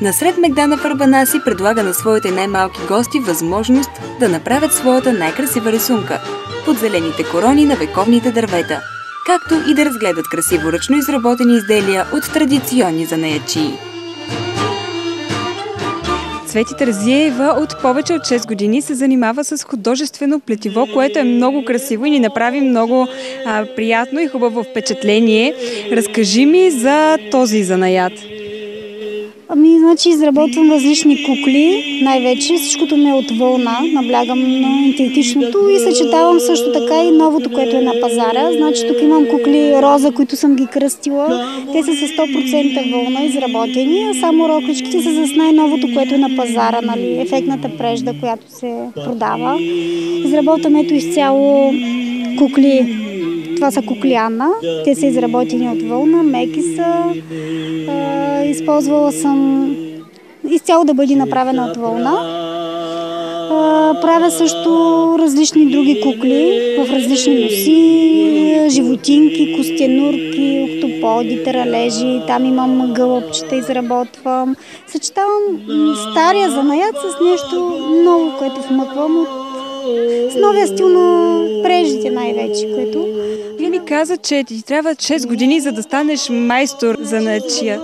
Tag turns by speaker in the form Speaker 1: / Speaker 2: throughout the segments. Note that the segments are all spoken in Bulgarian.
Speaker 1: Насред Мегдана Фарбанаси предлага на своите най-малки гости възможност да направят своята най-красива рисунка под зелените корони на вековните дървета, както и да разгледат красиво ръчно изработени изделия от традиционни занаятчии. Цвети Терзиева от повече от 6 години се занимава с художествено плетиво, което е много красиво и ни направи много приятно и хубаво впечатление. Разкажи ми за този занаят.
Speaker 2: Значи изработвам различни кукли, най-вече всичкото ми е от вълна, наблягам на интелектичното и съчетавам също така и новото, което е на пазара. Значи тук имам кукли роза, които съм ги кръстила. Те са с 100% вълна изработени, а само рокличките са с най-новото, което е на пазара, нали, ефектната прежда, която се продава. Изработвам ето изцяло кукли. Това са кукли Анна. Те са изработени от вълна, меки са. Използвала съм изцяло да бъде направена от вълна. Правя също различни други кукли в различни носи, животинки, костенурки, октоподи, таралежи. Там имам гълъбчета, изработвам. Съчетавам стария занаят с нещо ново, което вмъквам с новия стил на преждите най-вече, което...
Speaker 1: Вие ми каза, че ти трябва 6 години, за да станеш майстор занаятчия.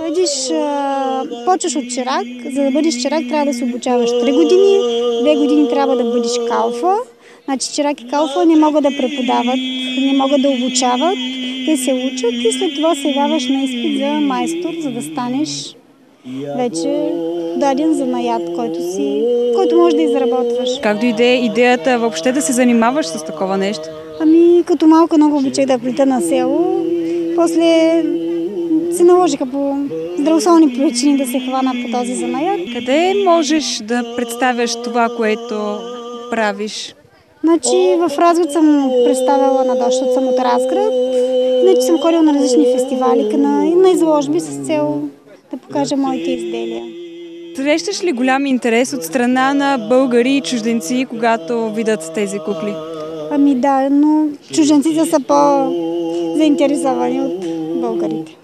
Speaker 2: Почваш от чирак. За да бъдеш чирак, трябва да се обучаваш 3 години. 2 години трябва да бъдеш калфа. Значи чирак и калфа не могат да преподават, не могат да обучават. Те се учат и след това се явяваш на изпит за майстор, за да станеш вече даден занаят, който можеш да изработваш.
Speaker 1: Как дойде идеята въобще да се занимаваш с такова нещо?
Speaker 2: Като малко много обичах да плета на село. После се наложиха по здравословни причини да се хвана по този занаят.
Speaker 1: Къде можеш да представяш това, което правиш?
Speaker 2: Значи в Разград съм представила на дощ, съм от Разград. Иначе съм ходила на различни фестивали, на изложби с цел да покажа моите изделия.
Speaker 1: Срещаш ли голям интерес от страна на българи и чужденци, когато видят тези кукли?
Speaker 2: Да, но чужденците са по-заинтересовани от българите.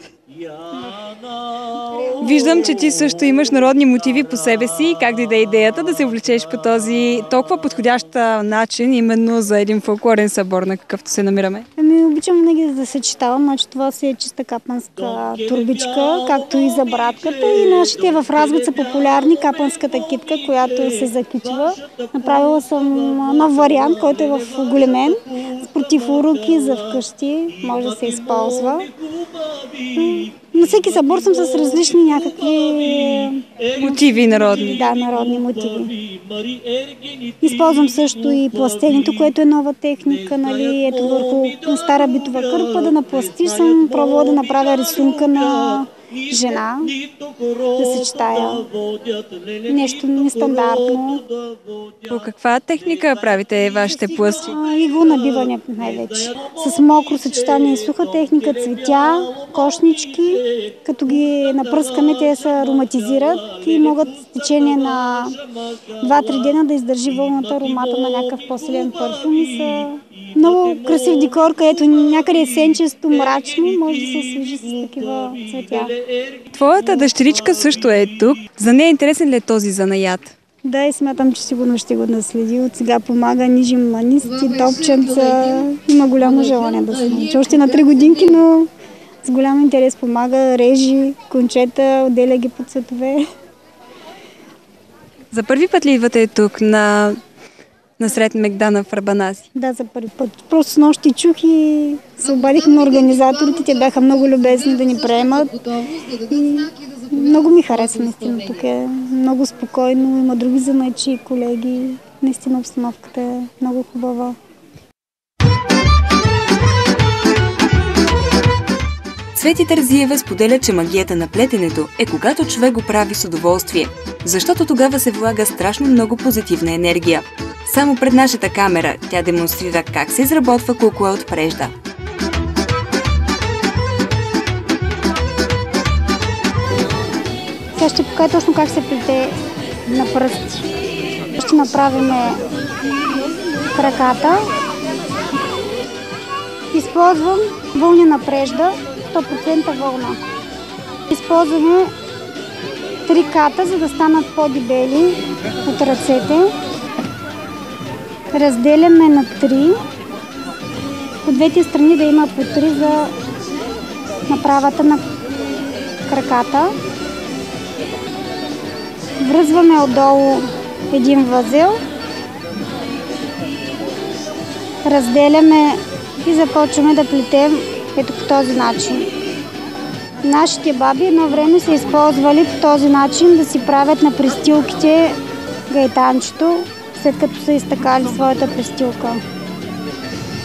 Speaker 1: Виждам, че ти също имаш народни мотиви по себе си. Как дойде идеята да се увлечеш по този толкова подходящ начин, именно за един фолклорен събор, на какъвто се намираме?
Speaker 2: Обичам винаги да съчетавам. Значи това си е чиста капанска турбичка, както и за братката. И нашите в Разград са популярни капанската китка, която се закичва. Направила съм нов вариант, който е в оголемен, с противоруки за вкъщи, може да се използва. На всеки събор съм с различни някакви
Speaker 1: мотиви народни.
Speaker 2: Да, народни мотиви. Използвам също и пластенето, което е нова техника. Нали? Ето върху стара битова кърпа да напластиш съм пробвала да направя рисунка на жена, да съчетая нещо нестандартно.
Speaker 1: По каква техника правите вашите плъсти?
Speaker 2: Иглонабиване най-вече. С мокро съчетание и суха техника, цветя, кошнички. Като ги напръскаме, те се ароматизират и могат в течение на 2-3 дена да издържи вълната аромата на някакъв по-силен парфюм и са много красив декор, където някъде е сенчесто, мрачно, може да се освежи с такива цветя.
Speaker 1: Твоята дъщеричка също е тук. За нея интересен ли е този занаят?
Speaker 2: Да, и смятам, че сигурно ще го наследи. От сега помага, нижи манисти, топченца. Има голямо желание да се научи. Още на 3 годинки, но с голям интерес помага, режи, кончета, отделя ги по цветове.
Speaker 1: За първи път ли идвате тук насред Мегдана Фарбанаси?
Speaker 2: Да, за първи път. Просто с нощи чух и се обадихме на организаторите. Те бяха много любезни да ни приемат. И много ми хареса, наистина. Тук е много спокойно. Има други занаятчии, колеги. Наистина обстановката е много хубава.
Speaker 1: Цвети Терзиева споделя, че магията на плетенето е когато човек го прави с удоволствие, защото тогава се влага страшно много позитивна енергия. Само пред нашата камера тя демонстрира как се изработва кукла от прежда.
Speaker 2: Сега ще покажа точно как се плете на пръсти. Ще направим краката. Използвам вълнена прежда, 100% вълна. Използваме 3 ката, за да станат по-дебели от ръцете. Разделяме на 3. От двете страни да има по 3 за направата на краката. Връзваме отдолу един възел. Разделяме и започваме да плетем ето по този начин. Нашите баби едно време са използвали по този начин да си правят на престилките гайтанчето, след като са изтъкали своята престилка.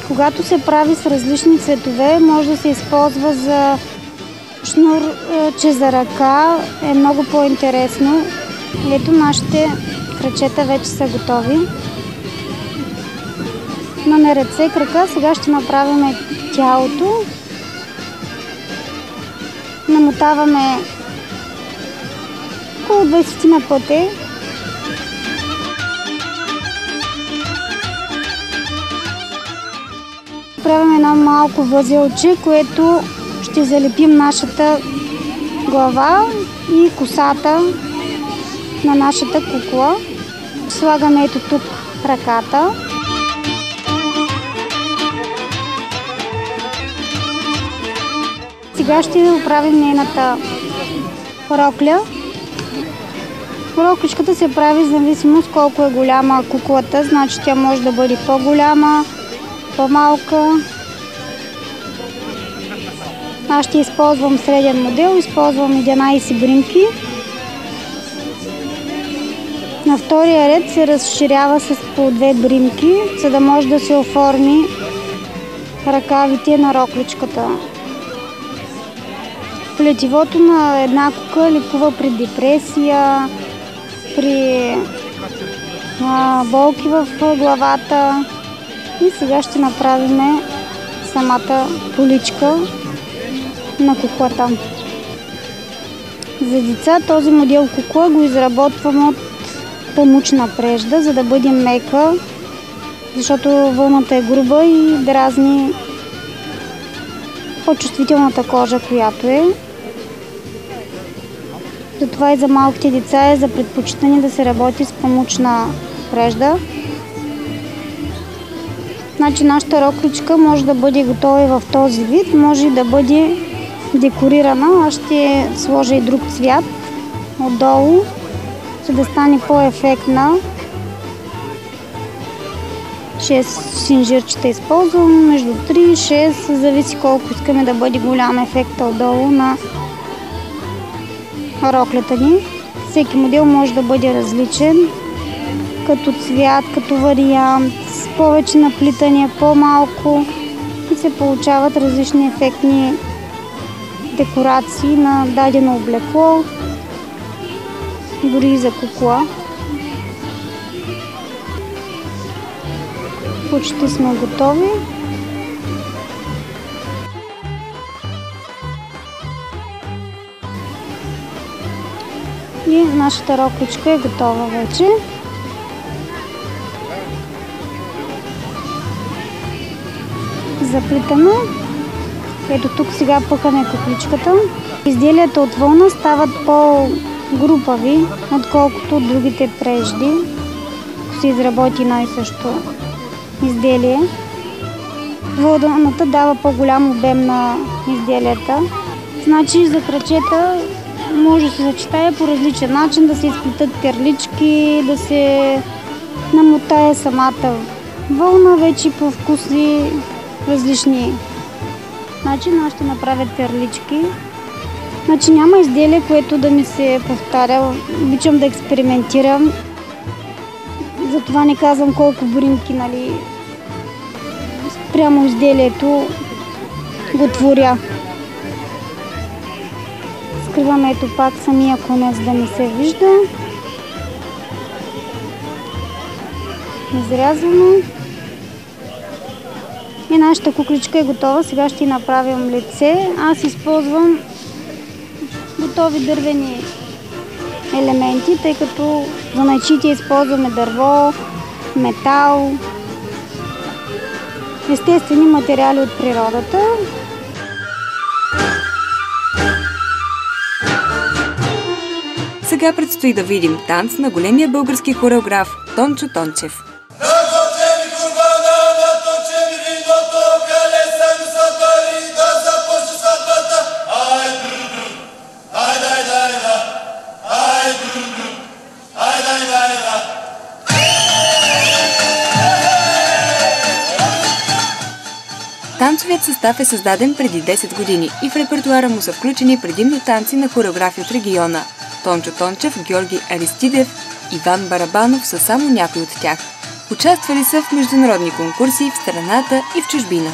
Speaker 2: Когато се прави с различни цветове, може да се използва за шнур, че за ръка е много по-интересно. Ето нашите крачета вече са готови. Имаме ръце, крака, сега ще направим тялото. Намотаваме около 20 на пъти. Правим едно малко възелче, което ще залепим нашата глава и косата на нашата кукла. Слагаме ето тук ръката. Сега ще оправим нейната рокля. Рокличката се прави в зависимост колко е голяма куклата, значи тя може да бъде по-голяма, по-малка. Аз ще използвам среден модел, използвам 11 бримки. На втория ред се разширява с по 2 бримки, за да може да се оформи ръкавите на рокличката. Плетивото на една кукла лекува при депресия, при болки в главата. И сега ще направим самата поличка на куклата. За деца този модел кукла го изработвам от памучна прежда, за да бъде мека, защото вълната е груба и дразни по-чувствителната кожа, която е. Затова и за малките деца е за предпочитане да се работи с памучна прежда. Значи нашата рокличка може да бъде готова и в този вид, може и да бъде декорирана. Аз ще сложа и друг цвят отдолу, за да стане по-ефектна. 6 синжирчета използвам, между 3 и 6, зависи колко искаме да бъде голям ефекта отдолу на роклята ни. Всеки модел може да бъде различен, като цвят, като вариант, с повече наплитания, по-малко и се получават различни ефектни декорации на дадено облекло, дори и за кукла. Почти сме готови. И нашата рокличка е готова вече. Заплитаме. Ето тук сега пъхаме кукличката. Изделията от вълна стават по-групави, отколкото от другите прежди. Ако се изработи най-също изделие. Вълната дава по-голям обем на изделията. Значи за крачета може да се съчетае по различен начин, да се изплетат терлички, да се намотае самата вълна, вече по вкуси различни начини. Аз ще направя терлички. Значи няма изделие, което да ми се повтаря. Обичам да експериментирам. Затова не казвам колко бримки, нали, прямо изделието го творя. Скриваме ето пак самия конец да не се вижда. Изрязваме. И нашата кукличка е готова. Сега ще направим лице. Аз използвам готови дървени елементи, тъй като за найчите използваме дърво, метал, естествени материали от природата.
Speaker 1: Сега Сега предстои да видим танц на големия български хореограф Тончо Тончев. Танцовият състав е създаден преди 10 години и в репертуара му са включени предимно танци на хореографи от региона. Тончо Тончев, Георги Аристидев, Иван Барабанов са само някои от тях. Участвали са в международни конкурси в страната и в чужбина.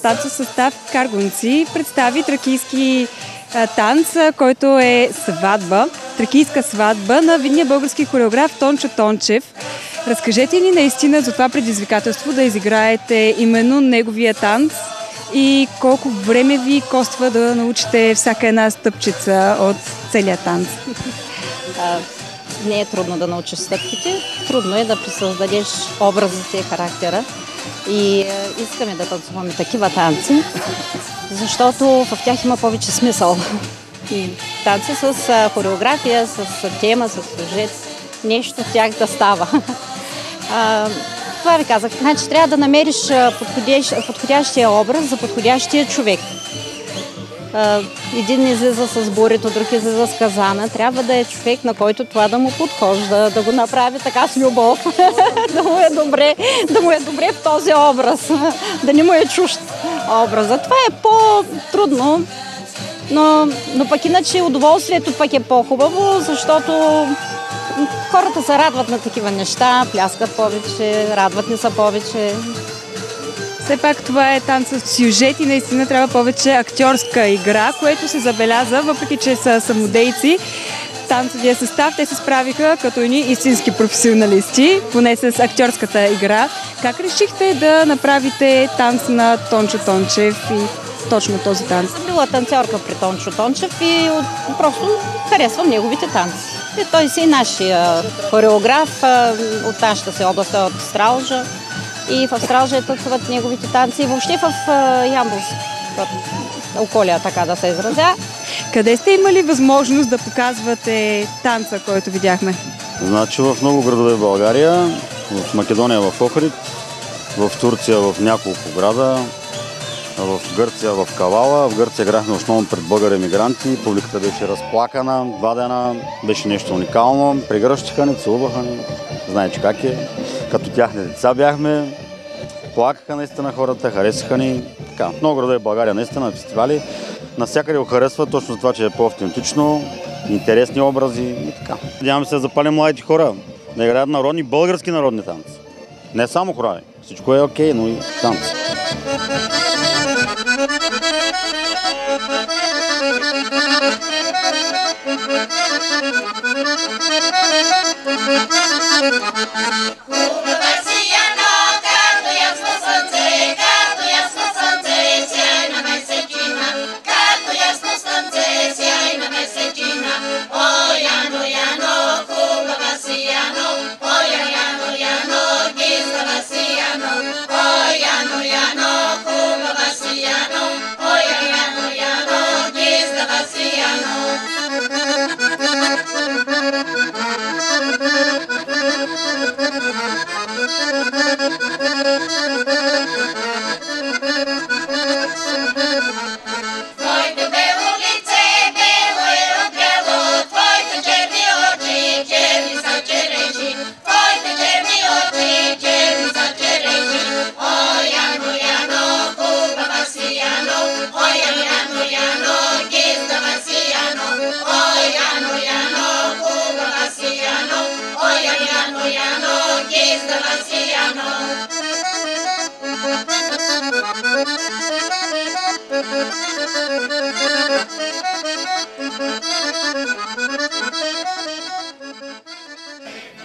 Speaker 1: танцов състав Каргунци представи тракийски танц, който е сватба. тракийска сватба на видния български хореограф Тончо Тончев. Разкажете ни наистина за това предизвикателство да изиграете именно неговия танц и колко време ви коства да научите всяка една стъпчица от целия танц?
Speaker 3: Не е трудно да научиш стъпките, трудно е да присъздадеш образите и характера. И искаме да танцуваме такива танци, защото в тях има повече смисъл. И танци с хореография, с тема, с сюжет, нещо от тях да става. Това ви казах. Значи трябва да намериш подходящия образ за подходящия човек. Един излиза с бурето, друг излиза с казана. Трябва да е човек, на който това да му подхожда, да го направи така с любов, да му е добре в този образ, да не му е чужд образа. Това е по-трудно, но пък иначе удоволствието пък е по-хубаво, защото хората се радват на такива неща, пляскат повече, радват ни се повече.
Speaker 1: Все пак това е танц с сюжет и наистина трябва повече актьорска игра, което се забеляза, въпреки че са самодейци. Танцовия състав, те се справиха като едни истински професионалисти, поне с актьорската игра. Как решихте да направите танц на Тончо Тончев и точно този танц?
Speaker 3: Съм била танцорка при Тончо Тончев и просто харесвам неговите танци. И той си нашия хореограф от нашата си област, от Стралджа. И в Стралджа танцуват неговите танци и въобще в Ямбол, околия, така да се изразя.
Speaker 1: Къде сте имали възможност да показвате танца, който видяхме?
Speaker 4: Значи в много градове в България, в Македония в Охрид, в Турция в няколко града, в Гърция в Кавала. В Гърция играхме основно пред българи емигранти, публиката беше разплакана, 2 дена, беше нещо уникално, прегръщаха ни, целуваха ни, знаете как е. Като тяхни деца бяхме, плакаха наистина хората, харесаха ни. Така, много градове в България наистина на фестивали. Навсякъде го харесва точно за това, че е по-автентично, интересни образи и така. Надяваме се да запалим младите хора, да играят народни, български народни танци. Не само хорави. Всичко е окей, но и танци.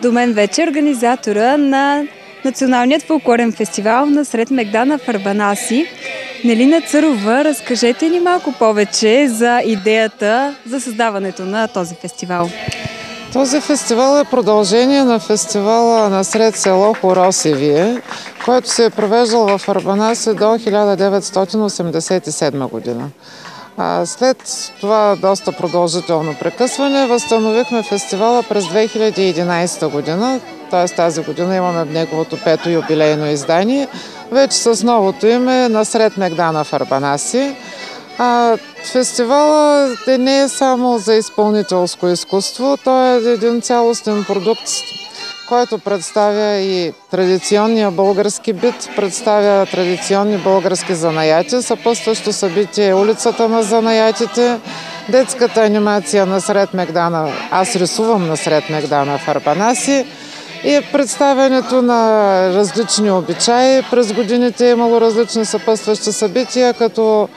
Speaker 1: До мен вече организатора на Националният фолклорен фестивал насред Мегдана в Арбанаси. Нелина Църова, разкажете ни малко повече за идеята за създаването на този фестивал.
Speaker 5: Този фестивал е продължение на фестивала насред село Хоросевие, който се е провеждал в Арбанаси до 1987 година. След това доста продължително прекъсване възстановихме фестивала през 2011 година, т.е. тази година имаме неговото 5-то юбилейно издание, вече с новото име насред Мегдана в Арбанаси. Фестивалът не е само за изпълнителско изкуство, той е един цялостен продукт, който представя и традиционния български бит, представя традиционни български занаяти, съпътстващо събитие е улицата на занаятите, детската анимация насред Мегдана, аз рисувам насред Мегдана в Арбанаси, и представянето на различни обичаи. През годините е имало различни съпътстващи събития, като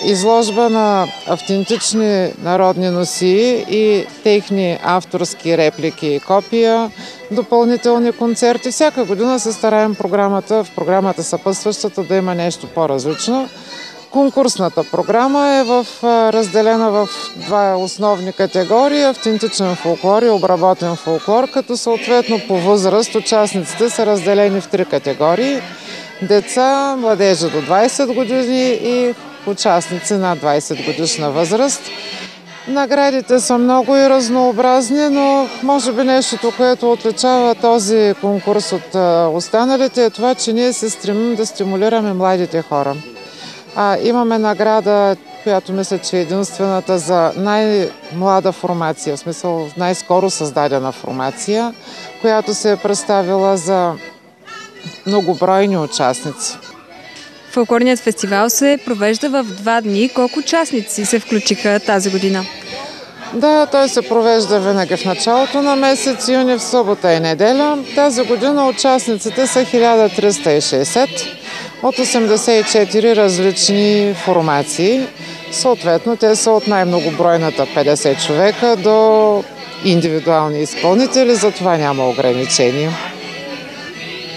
Speaker 5: изложба на автентични народни носии и техни авторски реплики и копия, допълнителни концерти. Всяка година се стараем в програмата съпътстващата да има нещо по-различно. Конкурсната програма е разделена в два основни категории – автентичен фолклор и обработен фолклор, като съответно по възраст участниците са разделени в три категории – деца, младежи до 20 години и участници над 20 годишна възраст. Наградите са много и разнообразни, но може би нещото, което отличава този конкурс от останалите е това, че ние се стремим да стимулираме младите хора. Имаме награда, която мисля, че е единствената за най-млада формация, в смисъл най-скоро създадена формация, която се е представила за многобройни участници.
Speaker 1: Фолклорният фестивал се провежда в 2 дни. Колко участници се включиха тази година?
Speaker 5: Да, той се провежда винаги в началото на месец юни, в събота и неделя. Тази година участниците са 1360 от 84 различни формации. Съответно, те са от най-многобройната 50 човека до индивидуални изпълнители, затова няма ограничения.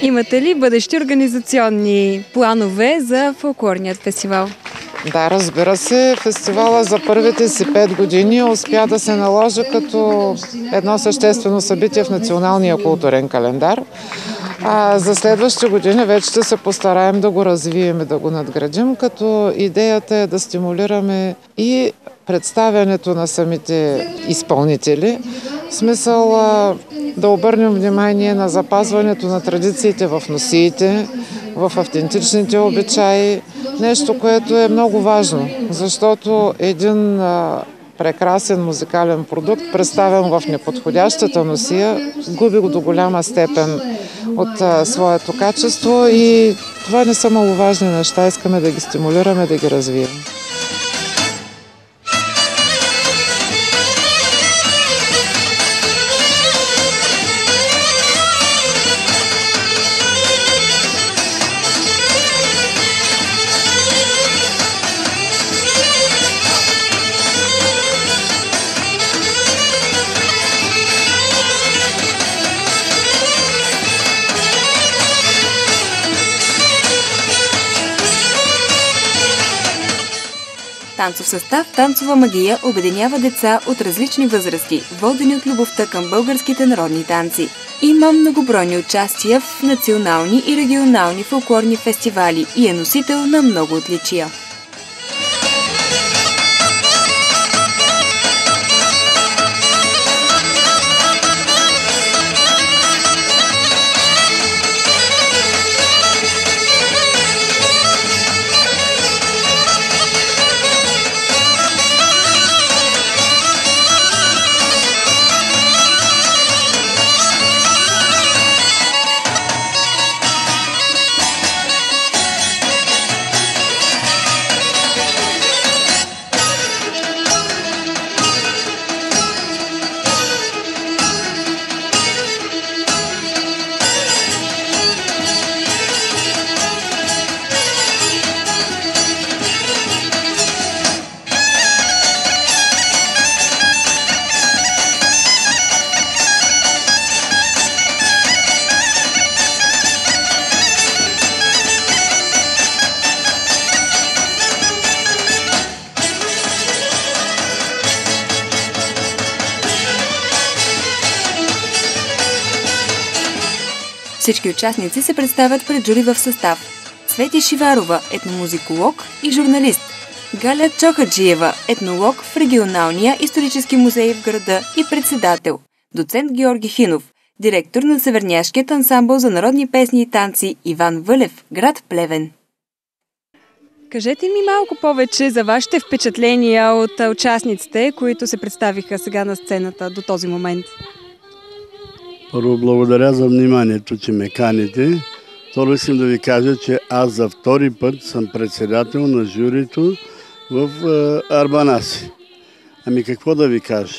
Speaker 1: Имате ли бъдещи организационни планове за фолклорният фестивал?
Speaker 5: Да, разбира се, фестивала за първите си 5 години успя да се наложи като едно съществено събитие в националния културен календар. За следващите години вече ще се постараем да го развием и да го надградим, като идеята е да стимулираме и представянето на самите изпълнители, в смисъл да обърнем внимание на запазването на традициите в носиите, в автентичните обичаи, нещо, което е много важно, защото един прекрасен музикален продукт, представен в неподходящата носия, губи го до голяма степен от своето качество и това не са маловажни неща, искаме да ги стимулираме, да ги развием.
Speaker 1: Танцов състав «Танцова магия» обединява деца от различни възрасти, водени от любовта към българските народни танци. Има многобройни участия в национални и регионални фолклорни фестивали и е носител на много отличия. Всички участници се представят пред жури в състав: Свети Шиварова, етномузиколог и журналист; Галя Чохаджиева, етнолог в регионалния исторически музей в града и председател; доцент Георги Хинов, директор на Северняшкият ансамбъл за народни песни и танци Иван Вълев, град Плевен. Кажете ми малко повече за вашите впечатления от участниците, които се представиха сега на сцената до този момент.
Speaker 6: Първо, благодаря за вниманието, че ме каните. Второ, искам да ви кажа, че аз за втори път съм председател на журито в Арбанаси. Ами какво да ви кажа?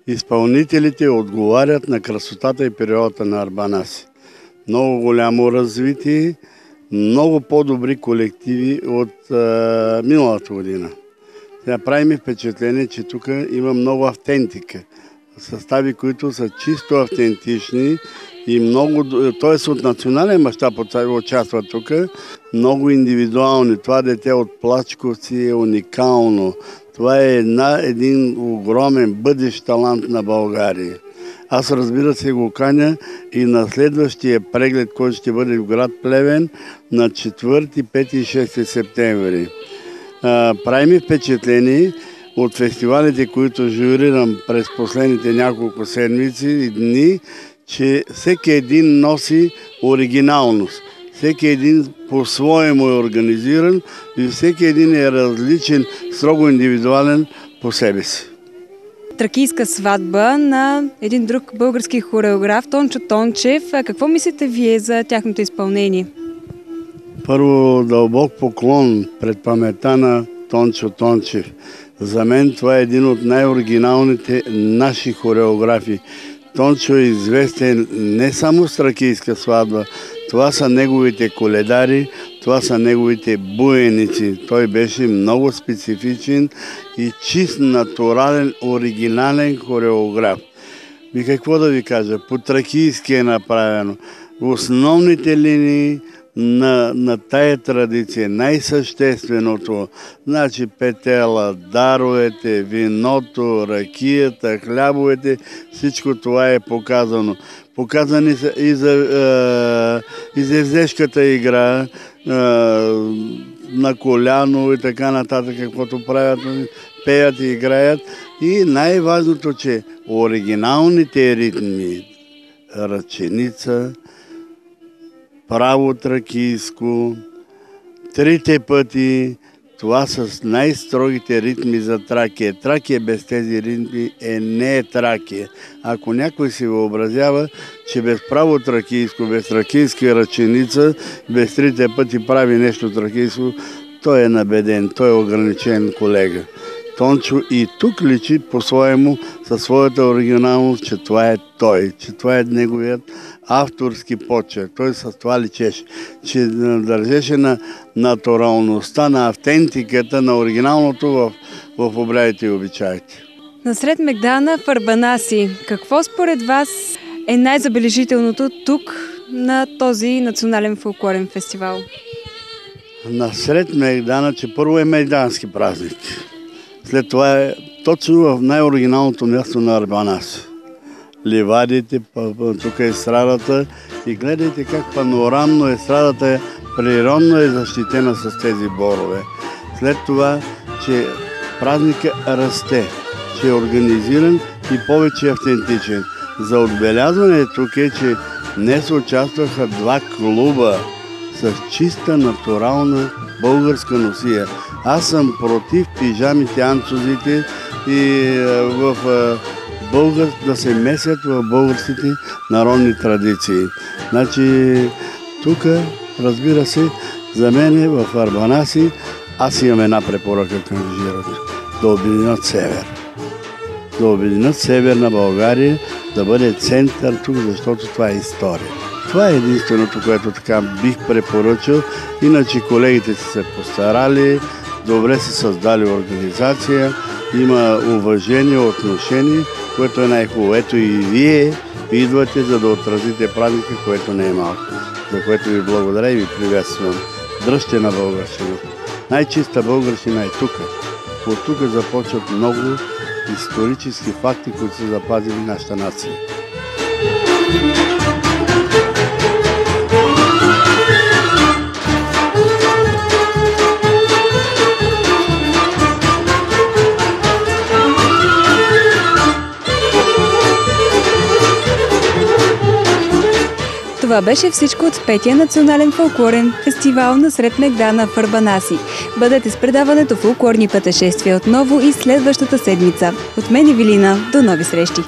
Speaker 6: Изпълнителите отговарят на красотата и природата на Арбанаси. Много голямо развитие, много по-добри колективи от миналата година. Сега прави ми впечатление, че тук има много автентика. Състави, които са чисто автентични и много, т.е. от национален мащаб участват тук, много индивидуални. Това дете от Плачковци е уникално. Това е един огромен бъдещ талант на България. Аз, разбира се, го каня и на следващия преглед, който ще бъде в град Плевен на 4, 5 и 6 септември. Прави ми впечатление от фестивалите, които журирам през последните няколко седмици и дни, че всеки един носи оригиналност. Всеки един по-своему е организиран и всеки един е различен, строго индивидуален по себе си.
Speaker 1: Тракийска сватба на един друг български хореограф Тончо Тончев. Какво мислите вие за тяхното изпълнение?
Speaker 6: Първо, дълбок поклон пред паметта на Тончо Тончев. За мен това е един от най-оригиналните наши хореографи. Тончо е известен не само с тракийска сватба, това са неговите коледари, това са неговите буеници. Той беше много специфичен и чист, натурален, оригинален хореограф. И какво да ви кажа, по-тракийски е направено. Основните линии на тая традиция, най-същественото, значи петела, даровете, виното, ракията, хлябовете, всичко това е показано. Показани са и за евзешката игра, на коляно и така нататък, каквото правят, пеят и играят. И най-важното, че оригиналните ритми, ръченица, право тракийско, трите пъти, това с най-строгите ритми за Тракия. Тракия без тези ритми не е Тракия. Ако някой си въобразява, че без право тракийско, без тракийска ръченица, без трите пъти прави нещо тракийско, той е набеден, той е ограничен колега. Тончо и тук личи по-своему със своята оригиналност, че това е той, че това е неговият авторски почерк. Той с това личеше, че държеше на натуралността, на автентиката, на оригиналното в обрядите и обичаите.
Speaker 1: Насред Мегдана в Арбанаси, какво според вас е най-забележителното тук на този национален фолклорен фестивал?
Speaker 6: Насред Мегдана, че първо е мейдански празник. След това е точно в най-оригиналното място на Арбанаси. Ливадите, тук е естрадата и гледайте как панорамно естрадата природно е защитена с тези борове. След това, че празника расте, че е организиран и повече автентичен. За отбелязване тук е, че днес участваха 2 клуба с чиста натурална българска носия. Аз съм против пижамите, анцузите и да се месят в българските народни традиции. Значи, тук, разбира се, за мен в Арбанаси, аз имам една препоръка към жирото. Да обединят север. Да обединят север на България, да бъде център тук, защото това е история. Това е единственото, което така бих препоръчал. Иначе колегите са се постарали, добре са създали организация, има уважение, отношение, което е най-хубаво. Ето и вие идвате, за да отразите празника, което не е малко. За което ви благодаря и ви приветствам. Дръжте на българщината. Най-чиста българщина е тук. От тук започват много исторически факти, които са запазили нашата нация.
Speaker 1: Това беше всичко от 5-я национален фолклорен фестивал насред Мегдана в Арбанаси. Бъдете с предаването фолклорни пътешествия отново и следващата седмица. От мен Евелина, до нови срещи!